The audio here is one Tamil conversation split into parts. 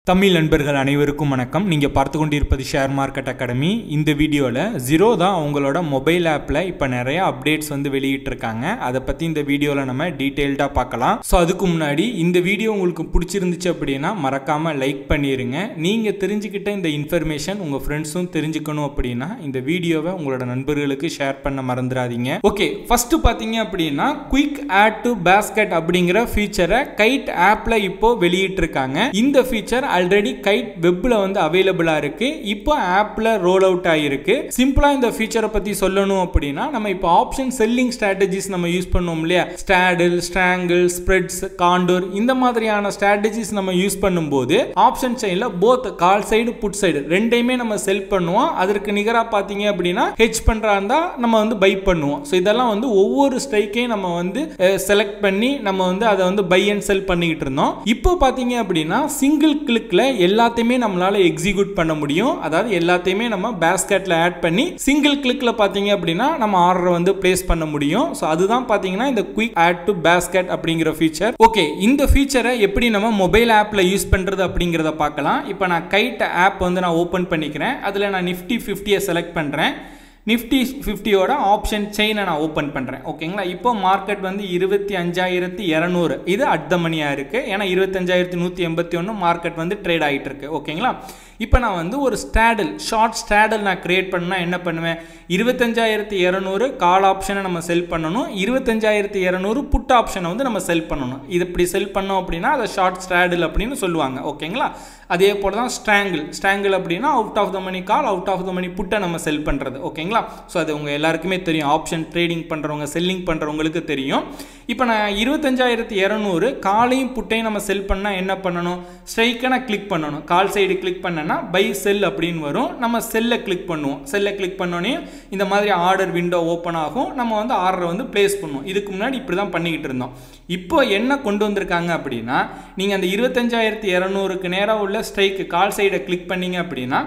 தமிழ் நண்பர்கள் அனைவருக்கும் வணக்கம். நீங்கள் பார்த்து கொண்டிருப்பது ஷேர் மார்க்கெட் அகாடமி. இந்த வீடியோவில் ஜீரோ தான் அவங்களோட மொபைல் ஆப்பில் இப்போ நிறைய அப்டேட்ஸ் வந்து வெளியிட்டிருக்காங்க. அதை பற்றி இந்த வீடியோவில் நம்ம டீட்டெயில்டாக பார்க்கலாம். ஸோ அதுக்கு முன்னாடி இந்த வீடியோ உங்களுக்கு பிடிச்சிருந்துச்சு அப்படின்னா மறக்காமல் லைக் பண்ணிடுங்க. நீங்கள் தெரிஞ்சுக்கிட்ட இந்த இன்ஃபர்மேஷன் உங்கள் ஃப்ரெண்ட்ஸும் தெரிஞ்சுக்கணும் அப்படின்னா இந்த வீடியோவை உங்களோட நண்பர்களுக்கு ஷேர் பண்ண மறந்துடாதீங்க. ஓகே, ஃபஸ்ட்டு பார்த்தீங்க அப்படின்னா குயிக் ஆட் டு பேஸ்கெட் அப்படிங்கிற ஃபீச்சரை கைட் ஆப்பில் இப்போ வெளியிட்டிருக்காங்க. இந்த ஃபீச்சர் ஆல்ரெடி கைட் வெப்ல வந்து அவைலபிளா இருக்கு. இப்போ ஆப்ல ரோல் அவுட் ஆயிருக்கு. சிம்பிளா இந்த ஃபீச்சரை பத்தி சொல்லணும் அப்படின்னா நம்ம இப்போ ஆப்ஷன் செல்லிங் ஸ்ட்ராட்டஜிஸ் நம்ம யூஸ் பண்ணுவோம் இல்லையா, ஸ்டாடில், ஸ்ட்ராங்கிள், ஸ்ப்ரெட்ஸ், காண்டூர், இந்த மாதிரியான ஸ்ட்ராட்டஜிஸ் நம்ம யூஸ் பண்ணும்போது ஆப்ஷன் செயின்ல both call side put side ரெண்டையுமே நம்ம செல் பண்ணுவோம். அதற்கு நிகரா பாத்தீங்க அப்படின்னா ஹெட்ஜ் பண்றா இருந்தா நம்ம வந்து பை பண்ணுவோம். ஸோ இதெல்லாம் வந்து ஒவ்வொரு ஸ்ட்ரைக்கையும் நம்ம வந்து செலக்ட் பண்ணி நம்ம வந்து அதை வந்து பை அண்ட் செல் பண்ணிக்கிட்டு இருந்தோம். இப்போ பாத்தீங்க அப்படின்னா சிங்கிள் கிளிக் எல்லாத்தையுமே நம்மளால எக்ஸிக்யூட் பண்ண முடியும். அதாவது எல்லாத்தையுமே நம்ம பேஸ்கெட்ல ஆட் பண்ணி சிங்கிள் கிளிக்ல பாத்தீங்க அப்படின்னா நம்ம ஆர்டர் வந்து பிளேஸ் பண்ண முடியும். சோ அதுதான் பாத்தீங்கன்னா இந்த குயிக் ஆட் டு பேஸ்கெட் அப்படிங்கிற ஃபீச்சர். ஓகே, இந்த ஃபீச்சரை எப்படி நம்ம மொபைல் ஆப்ல யூஸ் பண்றது அப்படிங்கறத பார்க்கலாம். இப்போ நான் கைட் ஆப் வந்து நான் ஓபன் பண்ணிக்கிறேன். அதுல நான் நிஃப்டி 50 செலக்ட் பண்றேன். நிஃப்டி 50யோட ஆப்ஷன் செயினை நான் ஓப்பன் பண்ணுறேன். ஓகேங்களா, இப்போ மார்க்கெட் வந்து 25,200 இது அட் த மணியாக இருக்குது. ஏன்னா 25,181 மார்க்கெட் வந்து ட்ரேட் ஆகிட்டு இருக்கு. ஓகேங்களா, இப்போ நான் வந்து ஒரு ஸ்டாடில் ஷார்ட் ஸ்டாடில் நான் கிரியேட் பண்ணால் என்ன பண்ணுவேன், 25,200 கால் ஆப்ஷனை நம்ம செல் பண்ணணும், 25,200 புட் ஆப்ஷனை வந்து நம்ம செல் பண்ணணும். இது இப்படி செல் பண்ணோம் அப்படின்னா அதை ஷார்ட் ஸ்டாடில் அப்படின்னு சொல்லுவாங்க. ஓகேங்களா, அதே போல் தான் ஸ்ட்ராங்கிள் அப்படின்னா out of the money call, out of the money புட்டை நம்ம செல் பண்ணுறது. ஓகேங்களா, ஸோ அது உங்கள் எல்லாருக்குமே தெரியும். ஆப்ஷன் ட்ரேடிங் பண்ணுறவங்க, செல்லிங் பண்ணுறவங்களுக்கு தெரியும். இப்போ நான் 25,200 காலையும் புட்டையும் நம்ம செல் பண்ணால் என்ன பண்ணணும், ஸ்ட்ரைக்கை நான் கிளிக் பண்ணணும். கால் சைடு கிளிக் பண்ணனா பை செல் அப்படின்னு வரும். நம்ம செல்லை கிளிக் பண்ணுவோம். செல்லை கிளிக் பண்ணோன்னே இந்த மாதிரி ஆர்டர் விண்டோ ஓப்பன் ஆகும். நம்ம வந்து ஆர்டரை வந்து பிளேஸ் பண்ணுவோம். இதுக்கு முன்னாடி இப்படி தான் பண்ணிக்கிட்டு இருந்தோம். இப்போ என்ன கொண்டு வந்திருக்காங்க அப்படின்னா, நீங்கள் அந்த 25,200க்கு நேராக உள்ள ஸ்ட்ரைக்கு கால் சைடை கிளிக் பண்ணீங்க அப்படின்னா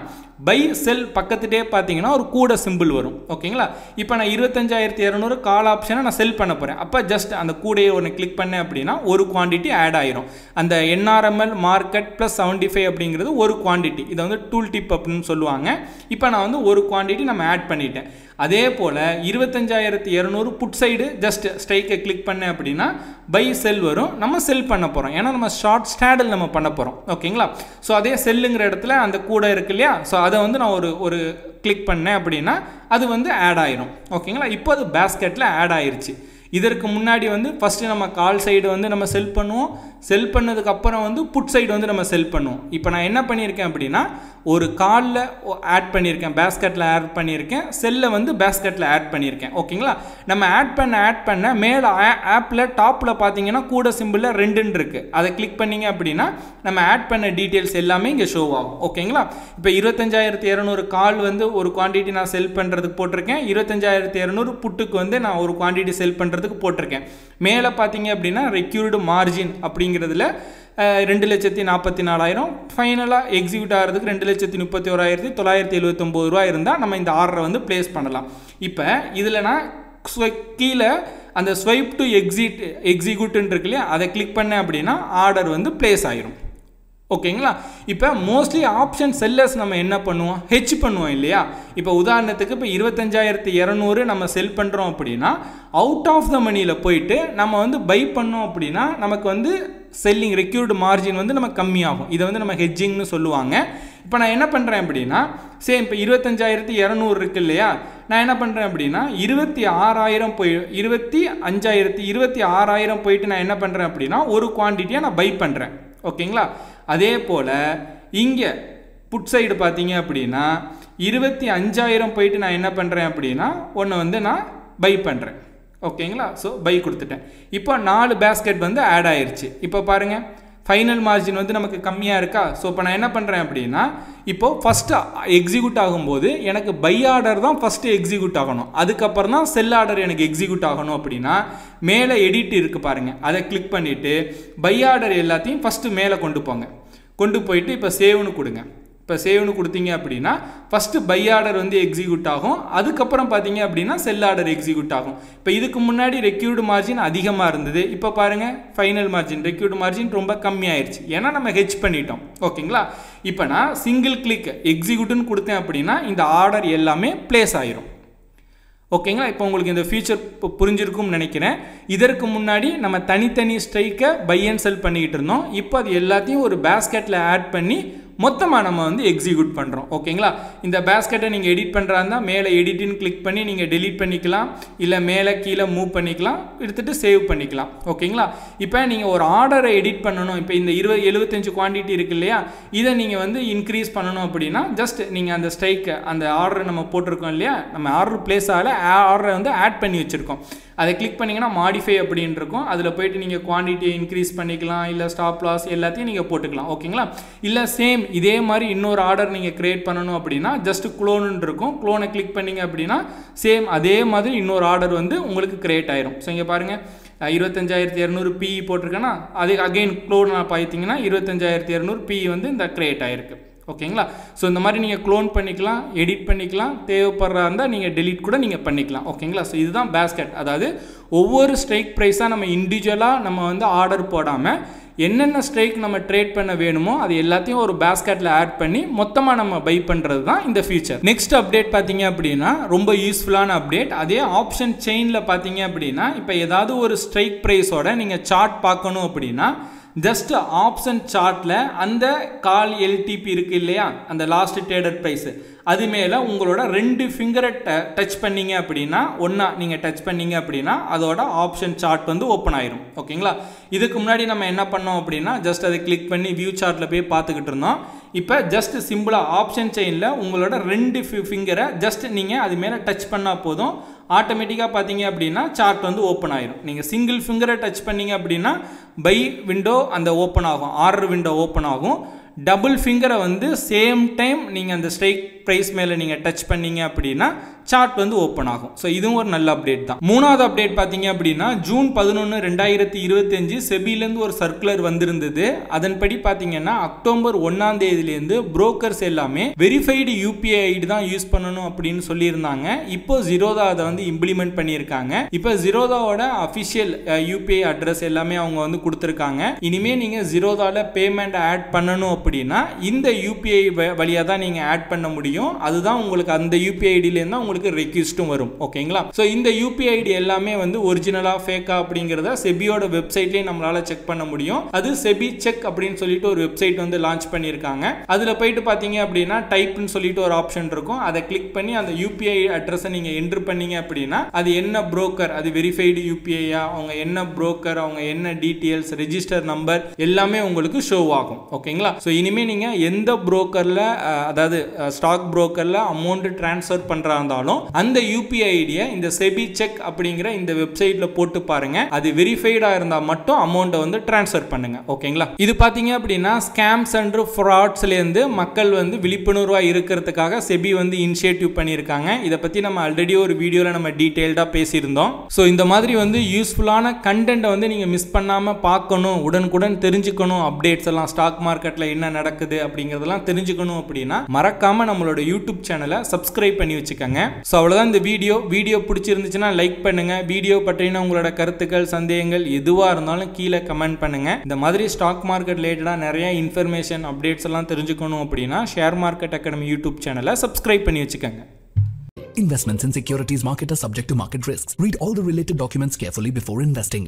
பை செல் பக்கத்துட்டே பார்த்தீங்கன்னா ஒரு கூட சிம்பிள் வரும். ஓகேங்களா, இப்போ நான் 25,200 கால் ஆப்ஷனை நான் செல் பண்ண போகிறேன். அப்போ ஜஸ்ட் அந்த கூடையை ஒன்று கிளிக் பண்ணேன் அப்படின்னா ஒரு குவான்டிட்டி ஆட் ஆயிரும். அந்த NRML மார்க்கெட் ப்ளஸ் 75 அப்படிங்கிறது ஒரு குவான்டிட்டி. இதை வந்து டூல் டிப் அப்படின்னு சொல்லுவாங்க. இப்போ நான் வந்து ஒரு குவான்டிட்டி நம்ம ஆட் பண்ணிட்டேன். அதே போல் 25,200 புட் சைடு ஜஸ்ட் ஸ்ட்ரைக்கை கிளிக் பண்ணேன் அப்படின்னா பை செல் வரும். நம்ம செல் பண்ண போகிறோம். ஏன்னா நம்ம ஷார்ட் ஸ்டாடில் நம்ம பண்ண போகிறோம். ஓகேங்களா, ஸோ அதே செல்லுங்கிற இடத்துல அந்த கூட இருக்கு இல்லையா, ஸோ அதை வந்து நான் ஒரு கிளிக் பண்ணேன் அப்படின்னா அது வந்து ஆட் ஆயிரும். ஓகேங்களா, இப்போ அது பேஸ்கெட்டில் ஆட் ஆயிருச்சு. இதற்கு முன்னாடி வந்து ஃபஸ்ட்டு நம்ம கால் சைடு வந்து நம்ம செல் பண்ணுவோம். செல் பண்ணதுக்கப்புறம் வந்து புட் சைடு வந்து நம்ம செல் பண்ணுவோம். இப்போ நான் என்ன பண்ணியிருக்கேன் அப்படின்னா ஒரு காலில் ஆட் பண்ணியிருக்கேன், பேஸ்கெட்டில் ஆட் பண்ணியிருக்கேன், செல்லை வந்து பேஸ்கெட்டில் ஆட் பண்ணியிருக்கேன். ஓகேங்களா, நம்ம ஆட் பண்ண மேலே ஆப்பில் டாப்பில் பார்த்தீங்கன்னா கூட சிம்பிளில் 2 இருக்குது. அதை கிளிக் பண்ணிங்க அப்படின்னா நம்ம ஆட் பண்ண டீட்டெயில்ஸ் எல்லாமே இங்கே ஷோ ஆகும். ஓகேங்களா, இப்போ 25,200 கால் வந்து ஒரு குவான்டிட்டி நான் செல் பண்ணுறதுக்கு போட்டிருக்கேன். 25,200 புட்டுக்கு வந்து நான் ஒரு குவான்டிட்டி செல் பண்ணுறதுக்கு போட்டிருக்கேன். மேலே பார்த்தீங்க அப்படின்னா ரெக்யூர்டு மார்ஜின் அப்படிங்கிறதுல 2,44,000 ஃபைனலாக எக்ஸிக்யூட் ஆகிறதுக்கு 2,31,979 ரூபா இருந்தால் நம்ம இந்த ஆர்டரை வந்து பிளேஸ் பண்ணலாம். இப்போ இதில் நான் கீழே அந்த ஸ்வைப் டு எக்ஸிக்யூட்னு இருக்கு இல்லையா, அதை கிளிக் பண்ணேன் அப்படின்னா ஆர்டர் வந்து பிளேஸ் ஆயிரும். ஓகேங்களா, இப்போ மோஸ்ட்லி ஆப்ஷன் செல்லர்ஸ் நம்ம என்ன பண்ணுவோம், ஹெட்ஜ் பண்ணுவோம் இல்லையா. இப்போ உதாரணத்துக்கு இப்போ 25,200 நம்ம செல் பண்ணுறோம் அப்படின்னா அவுட் ஆஃப் த மணியில் போயிட்டு நம்ம வந்து பை பண்ணோம் அப்படின்னா நமக்கு வந்து செல்லிங் ரெக்யூர்டு மார்ஜின் வந்து நம்ம கம்மியாகும். இதை வந்து நம்ம ஹெட்ஜிங்னு சொல்லுவாங்க. இப்போ நான் என்ன பண்ணுறேன் அப்படின்னா சேம் இப்போ 25,200 இருக்கு இல்லையா, நான் என்ன பண்ணுறேன் அப்படின்னா 26,000 போய் 26,000 போயிட்டு நான் என்ன பண்ணுறேன் அப்படின்னா ஒரு குவான்டிட்டியாக நான் பை பண்ணுறேன். ஓகேங்களா, அதே போல் இங்கே புட் சைடு பார்த்தீங்க அப்படின்னா 25,000 போயிட்டு நான் என்ன பண்ணுறேன் அப்படின்னா ஒன்று வந்து நான் பை பண்ணுறேன். ஓகேங்களா, ஸோ பை கொடுத்துட்டேன். இப்போ 4 பேஸ்கெட் வந்து ஆட் ஆயிடுச்சு. இப்போ பாருங்கள் ஃபைனல் மார்ஜின் வந்து நமக்கு கம்மியாக இருக்கா. ஸோ இப்போ நான் என்ன பண்ணுறேன் அப்படின்னா இப்போது ஃபஸ்ட்டு எக்ஸிக்யூட் ஆகும்போது எனக்கு பை ஆர்டர் தான் ஃபஸ்ட்டு எக்ஸிக்யூட் ஆகணும், அதுக்கப்புறம் தான் செல் ஆர்டர் எனக்கு எக்ஸிக்யூட் ஆகணும். அப்படின்னா மேலே எடிட் இருக்குது பாருங்கள், அதை கிளிக் பண்ணிவிட்டு பை ஆர்டர் எல்லாத்தையும் ஃபஸ்ட்டு மேலே கொண்டு போயிட்டு இப்போ சேவ்னு கொடுங்க. இப்போ சேவ்னு கொடுத்தீங்க அப்படின்னா ஃபஸ்ட்டு பை ஆர்டர் வந்து எக்ஸிக்யூட் ஆகும், அதுக்கப்புறம் பார்த்தீங்க அப்படின்னா செல் ஆர்டர் எக்ஸிக்யூட் ஆகும். இப்போ இதுக்கு முன்னாடி ரெக்யூர்டு மார்ஜின் அதிகமாக இருந்தது, இப்போ பாருங்கள் ஃபைனல் மார்ஜின் ரெக்யூர்டு மார்ஜின் ரொம்ப கம்மியாயிருச்சு, ஏன்னா நம்ம ஹெட்ஜ் பண்ணிட்டோம். ஓகேங்களா, இப்போ நான் சிங்கிள் கிளிக் எக்ஸிக்யூட்னு கொடுத்தேன் அப்படின்னா இந்த ஆர்டர் எல்லாமே பிளேஸ் ஆயிரும். ஓகேங்களா, இப்போ உங்களுக்கு இந்த ஃபீச்சர் புரிஞ்சிருக்கும்னு நினைக்கிறேன். இதற்கு முன்னாடி நம்ம தனித்தனி ஸ்ட்ரைக்கை பை அண்ட் செல் பண்ணிக்கிட்டு இருந்தோம், இப்போ அது எல்லாத்தையும் ஒரு பேஸ்கெட்டில் ஆட் பண்ணி மொத்தமாக நம்ம வந்து எக்ஸிக்யூட் பண்ணுறோம். ஓகேங்களா, இந்த பேஸ்கெட்டை நீங்கள் எடிட் பண்ணுறா இருந்தால் மேலே எடிட்னு கிளிக் பண்ணி நீங்கள் டெலீட் பண்ணிக்கலாம், இல்லை மேலே கீழே மூவ் பண்ணிக்கலாம், எடுத்துகிட்டு சேவ் பண்ணிக்கலாம். ஓகேங்களா, இப்போ நீங்கள் ஒரு ஆர்டரை எடிட் பண்ணணும், இப்போ இந்த 75 குவான்டிட்டி இருக்குது இல்லையா, இதை நீங்கள் வந்து இன்க்ரீஸ் பண்ணணும் அப்படின்னா ஜஸ்ட் நீங்கள் அந்த ஸ்ட்ரைக்கை அந்த ஆர்டரை நம்ம போட்டிருக்கோம் இல்லையா, நம்ம ஆர்டர் பிளேஸ் ஆகலை, ஆர்டரை வந்து ஆட் பண்ணி வச்சுருக்கோம், அதை கிளிக் பண்ணிங்கன்னா மாடிஃபை அப்படின்னு இருக்கும், அதில் போய்ட்டு நீங்கள் குவான்டிட்டியை இன்க்ரீஸ் பண்ணிக்கலாம், இல்லை ஸ்டாப் லாஸ் எல்லாத்தையும் நீங்கள் போட்டுக்கலாம். ஓகேங்களா, இல்லை சேம் இதே மாதிரி இன்னொரு ஆர்டர் நீங்கள் கிரியேட் பண்ணணும் அப்படின்னா ஜஸ்ட் க்ளோன்னு இருக்கும், க்ளோனை கிளிக் பண்ணிங்க அப்படின்னா சேம் அதே மாதிரி இன்னொரு ஆர்டர் வந்து உங்களுக்கு கிரியேட் ஆயிரும். ஸோ இங்கே பாருங்கள் 25200 PE போட்டிருக்கேன்னா அது அகெயின் க்ளோன் பார்த்தீங்கன்னா 25200 PE வந்து இந்த கிரியேட் ஆயிருக்கு. ஓகேங்களா, ஸோ இந்த மாதிரி நீங்கள் க்ளோன் பண்ணிக்கலாம், எடிட் பண்ணிக்கலாம், தேவைப்படுறா இருந்தால் நீங்கள் டெலீட் கூட நீங்கள் பண்ணிக்கலாம். ஓகேங்களா, ஸோ இதுதான் பேஸ்கெட். அதாவது ஒவ்வொரு ஸ்ட்ரைக் ப்ரைஸாக நம்ம இண்டிவிஜுவலாக நம்ம வந்து ஆர்டர் போடாமல் என்னென்ன ஸ்ட்ரைக் நம்ம ட்ரேட் பண்ண வேணுமோ அது எல்லாத்தையும் ஒரு பேஸ்கெட்டில் ஆட் பண்ணி மொத்தமாக நம்ம பை பண்ணுறது தான் இந்த ஃபீச்சர். நெக்ஸ்ட் அப்டேட் பார்த்தீங்க அப்படின்னா ரொம்ப யூஸ்ஃபுல்லான அப்டேட். அதே ஆப்ஷன் செயினில் பார்த்தீங்க அப்படின்னா இப்போ ஏதாவது ஒரு ஸ்ட்ரைக் ப்ரைஸோட நீங்கள் சார்ட் பார்க்கணும் அப்படின்னா ஜஸ்ட் ஆப்ஷன் சார்ட்டில் அந்த கால் எல்டிபி இருக்குது இல்லையா, அந்த லாஸ்ட் ட்ரேடட் ப்ரைஸு, அது மேலே உங்களோட 2 ஃபிங்கரை டச் பண்ணிங்க அப்படின்னா ஒன்றா நீங்கள் டச் பண்ணிங்க அப்படின்னா அதோட ஆப்ஷன் சார்ட் வந்து ஓப்பன் ஆயிரும். ஓகேங்களா, இதுக்கு முன்னாடி நம்ம என்ன பண்ணோம் அப்படின்னா ஜஸ்ட் அதை கிளிக் பண்ணி வியூ சார்ட்டில் போய் பார்த்துக்கிட்டு இருந்தோம். இப்போ ஜஸ்ட் சிம்பிளாக ஆப்ஷன் செயினில் உங்களோட 2 ஃபிங்கரை ஜஸ்ட் நீங்கள் அது மேலே டச் பண்ணால் போதும், ஆட்டோமேட்டிக்காக பார்த்தீங்க அப்படின்னா சார்ட் வந்து ஓப்பன் ஆயிரும். நீங்கள் சிங்கிள் ஃபிங்கரை டச் பண்ணிங்க அப்படின்னா பை விண்டோ அந்த ஓப்பன் ஆகும், ஆர்டர் விண்டோ ஓப்பன் ஆகும். டபுள் ஃபிங்கரை வந்து சேம் டைம் நீங்கள் அந்த ஸ்ட்ரைக் ப்ரைஸ் மேலே நீங்கள் டச் பண்ணீங்க அப்படின்னா சார்ட் வந்து ஓப்பன் ஆகும். ஸோ இதுவும் ஒரு நல்ல அப்டேட் தான். மூணாவது அப்டேட் பார்த்தீங்க அப்படின்னா ஜூன் 11, 2025 செபிலேருந்து ஒரு சர்க்குலர் வந்திருந்தது. அதன்படி பார்த்தீங்கன்னா அக்டோபர் 1ஆம் தேதியிலேருந்து புரோக்கர்ஸ் எல்லாமே வெரிஃபைடு யூபிஐ ஐடி தான் யூஸ் பண்ணணும் அப்படின்னு சொல்லியிருந்தாங்க. இப்போ ஜீரோதா அதை வந்து இம்ப்ளிமெண்ட் பண்ணியிருக்காங்க. இப்போ ஜீரோதாவோட அஃபிஷியல் யூபிஐ அட்ரஸ் எல்லாமே அவங்க வந்து கொடுத்துருக்காங்க. இனிமேல் நீங்கள் ஜீரோதாவில் பேமெண்ட் ஆட் பண்ணணும் அப்படின்னா இந்த யூபிஐ வழியாக தான் நீங்கள் ஆட் பண்ண முடியும். அதுதான் உங்களுக்கு அந்த யூபிஐ ஐடியிலேருந்து தான் உங்களுக்கு ரெக்வெஸ்ட்டும் வரும். ஓகேங்களா, ஸோ இந்த யூபிஐ ஐடி எல்லாமே வந்து ஒரிஜினலா ஃபேக்கா அப்படிங்கிறத செபியோட வெப்சைட்லேயே நம்மளால செக் பண்ண முடியும். அது செபி செக் அப்படின்னு சொல்லிட்டு ஒரு வெப்சைட் வந்து லான்ச் பண்ணியிருக்காங்க. அதில் போயிட்டு பார்த்தீங்க அப்படின்னா டைப்னு சொல்லிட்டு ஒரு ஆப்ஷன் இருக்கும், அதை கிளிக் பண்ணி அந்த யூபிஐ அட்ரஸை நீங்கள் என்ட்ரு பண்ணீங்க அப்படின்னா அது என்ன புரோக்கர், அது வெரிஃபைடு யூபிஐயா, அவங்க என்ன புரோக்கர், அவங்க என்ன டீட்டெயில்ஸ், ரெஜிஸ்டர் நம்பர் எல்லாமே உங்களுக்கு ஷோ ஆகும். ஓகேங்களா, ஸோ இனிமேல் நீங்கள் எந்த புரோக்கரில் அதாவது ஸ்டாக் புரோக்கரில் அமௌண்ட் டிரான்ஸ்ஃபர் பண்ணுறா இருந்தாலும் அந்த யூபிஐ ஐடியை இந்த செபி செக் அப்படிங்கிற இந்த வெப்சைட்ல போட்டு பாருங்க. அது வெரிஃபைடா இருந்தா மட்டும் அமௌண்ட்டை வந்து டிரான்ஸ்ஃபர் பண்ணுங்க. ஓகேங்களா, இது பாத்தீங்க அப்படின்னா ஸ்கேம்ஸ் அண்ட் ஃப்ராட்ஸ்ல இருந்து மக்கள் வந்து விழிப்புணர்வா இருக்கிறதுக்காக செபி வந்து இனிஷியேட்டிவ் பண்ணியிருக்காங்க. இதை பத்தி நம்ம ஆல்ரெடி ஒரு வீடியோல நம்ம டீடைல்டா பேசியிருந்தோம். ஸோ இந்த மாதிரி வந்து யூஸ்ஃபுல்லான கண்டென்ட்டை வந்து நீங்க மிஸ் பண்ணாம பார்க்கணும், உடனுக்குடன் தெரிஞ்சுக்கணும், அப்டேட்ஸ் எல்லாம் ஸ்டாக் மார்க்கெட்ல என்ன நடக்குது அப்படிங்கிறதெல்லாம் தெரிஞ்சுக்கணும் அப்படின்னா மறக்காம நம்மளோட யூடியூப் சேனலை சப்ஸ்கிரைப் பண்ணி வச்சுக்கோங்க. ஸோ அவ்வளோதான் இந்த வீடியோ பிடிச்சிருந்துச்சுன்னா லைக் பண்ணுங்க. வீடியோ பற்றின உங்களோட கருத்துக்கள், சந்தேகங்கள் எதுவாக இருந்தாலும் கீழே கமெண்ட் பண்ணுங்க. இந்த மாதிரி ஸ்டாக் மார்க்கெட் ரிலேட்டடாக நிறைய இன்ஃபர்மேஷன் அப்டேட்ஸ் எல்லாம் தெரிஞ்சுக்கணும் அப்படின்னா ஷேர் மார்க்கெட் அகாடமி யூடியூப் சேனலை சப்ஸ்கிரைப் பண்ணி வச்சுக்கோங்க. Investments in securities market are subject to market risks. Read all the related documents carefully before investing.